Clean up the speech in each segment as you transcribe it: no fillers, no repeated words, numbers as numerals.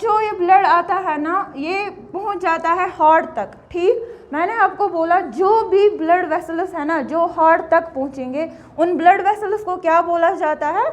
जो ये ब्लड आता है ना, ये पहुंच जाता है हार्ट तक। ठीक, मैंने आपको बोला जो भी ब्लड वेसल्स है ना जो हार्ट तक पहुंचेंगे, उन ब्लड वेसल्स को क्या बोला जाता है?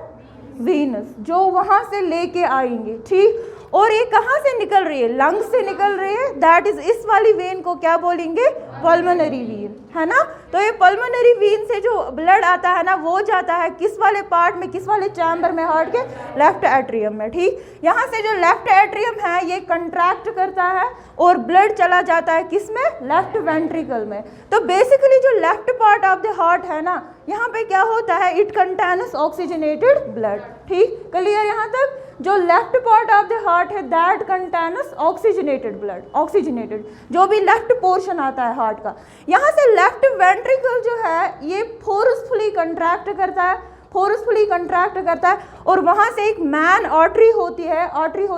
वीनस, जो वहां से लेके आएंगे। ठीक, और ये कहाँ से निकल रही है? लंग्स से निकल रही है, दैट इज इस वाली वेन को क्या बोलेंगे? पल्मोनरी वेन, है ना। तो ये पल्मोनरी वेन से जो ब्लड आता है ना वो जाता है किस वाले पार्ट में, किस वाले चैम्बर में? हार्ट के लेफ्ट एट्रियम में। ठीक, यहाँ से जो लेफ्ट एट्रियम है ये कंट्रैक्ट करता है और ब्लड चला जाता है किस में? लेफ्ट वेंट्रिकल में। तो बेसिकली जो left part of the heart है ना, यहाँ पे क्या होता है? It contains oxygenated blood. ठीक, क्लियर यहाँ तक? जो left part of the heart है that contains oxygenated blood, oxygenated जो भी लेफ्ट पोर्शन आता है हार्ट का। यहाँ से लेफ्ट वेंट्रिकल जो है ये फोर्सफुली कंट्रैक्ट करता है, फोर्सफुली कंट्रैक्ट करता है और वहाँ से एक मैन आर्टरी होती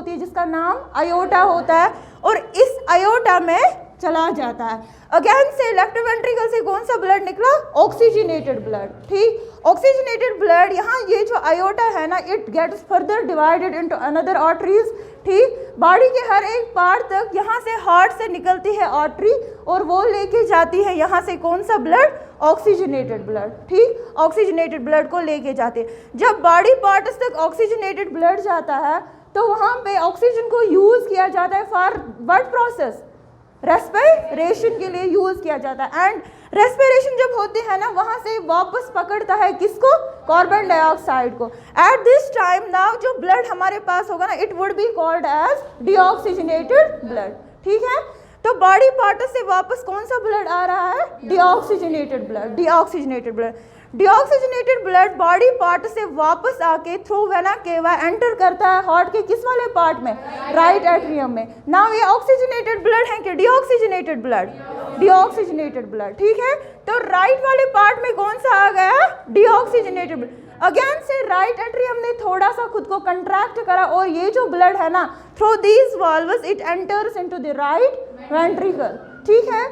है जिसका नाम अयोटा होता है और इस अयोटा में चला जाता है। अगेन से लेफ्ट वेंट्रिकल से कौन सा ब्लड निकला? Oxygenated blood. ठीक, ऑक्सीजनेटेड ब्लड यहाँ ये जो अयोटा है ना it gets further divided into another arteries. ठीक, बॉडी के हर एक पार्ट तक यहाँ से हार्ट से निकलती है आर्टरी और वो लेके जाती है यहाँ से कौन सा ब्लड? Oxygenated blood. ठीक, ऑक्सीजनेटेड ब्लड को लेके जाते हैं। जब बॉडी पार्ट्स तक ऑक्सीजनेटेड ब्लड जाता है तो वहाँ पे ऑक्सीजन को यूज किया जाता है फॉर व्हाट प्रोसेस? रेस्पिरेशन के लिए यूज किया जाता है। एंड रेस्पिरेशन जब होती है ना वहां से वापस पकड़ता है किसको? कार्बन डाइऑक्साइड को। एट दिस टाइम नाउ जो ब्लड हमारे पास होगा ना it would be called as deoxygenated blood. ठीक है, तो बॉडी पार्ट से वापस कौन सा ब्लड आ रहा है? Deoxygenated blood, deoxygenated blood. Deoxygenated blood body part से वापस आके थ्रू वेना केवा एंटर करता है हार्ट के किस वाले पार्ट में? राइट एट्रियम में। नाउ ये ऑक्सीजनेटेड ब्लड है कि डीऑक्सीजनेटेड ब्लड? Deoxygenated blood. ठीक है, तो राइट वाले पार्ट में कौन सा आ गया? Deoxygenated blood. अगेन से राइट एट्रियम ने थोड़ा सा खुद को कंट्रैक्ट करा और ये जो ब्लड है ना through these valves it enters into the right ventricle. ठीक है,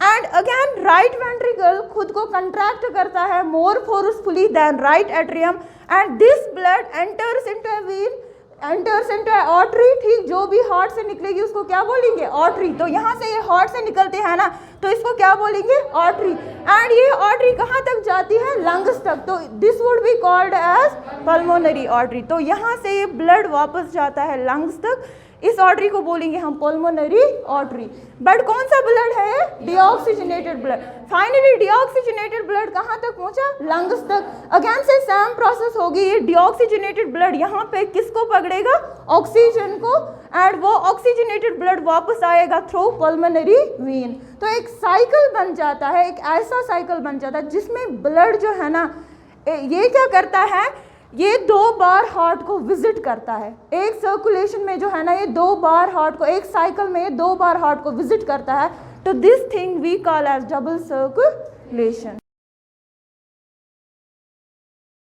एंड अगेन राइट वेंट्रिकल खुद को कंट्रैक्ट करता है more forcefully than right atrium and this blood enters into a vein, enters into a artery. ठीक, जो भी हार्ट से निकलेगी उसको क्या बोलेंगे? आर्टरी। तो यहाँ से ये हार्ट से निकलते हैं ना तो इसको क्या बोलेंगे? आर्टरी। एंड ये आर्टरी कहाँ तक जाती है? लंग्स तक। तो this would be called as pulmonary artery. तो यहाँ से ये ब्लड वापस जाता है लंग्स तक, इस आर्टरी को बोलेंगे हम पल्मोनरी आर्टरी। बट कौन सा ब्लड है? Deoxygenated blood. Finally deoxygenated blood कहाँ तक पहुंचा? लंग्स तक। अगेन से सेम प्रोसेस होगी, ये डीऑक्सीजनेटेड ब्लड यहाँ पे किसको पकड़ेगा? ऑक्सीजन को, एंड वो ऑक्सीजनेटेड ब्लड वापस आएगा थ्रू पल्मोनरी वेन। तो एक साइकिल बन जाता है, एक ऐसा साइकिल बन जाता है जिसमें ब्लड जो है ना ये क्या करता है? ये 2 बार हार्ट को विजिट करता है। एक सर्कुलेशन में जो है ना ये 2 बार हार्ट को, एक साइकिल में ये 2 बार हार्ट को विजिट करता है। तो this thing we call as double circulation.